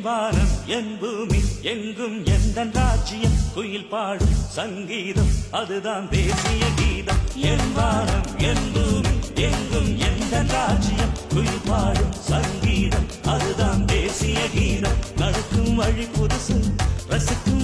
வானம் என் பூமி எங்கும் எந்த ராஜ்யம் குயில் பாடும் சங்கீதம் அதுதான் தேசிய கீதம் என் வானம் என் பூமி எங்கும் எந்த ராஜ்யம் குயில் பாடும் சங்கீதம் அதுதான் தேசிய கீதம் நடக்கும் வழி புதுசு ரசிக்கும்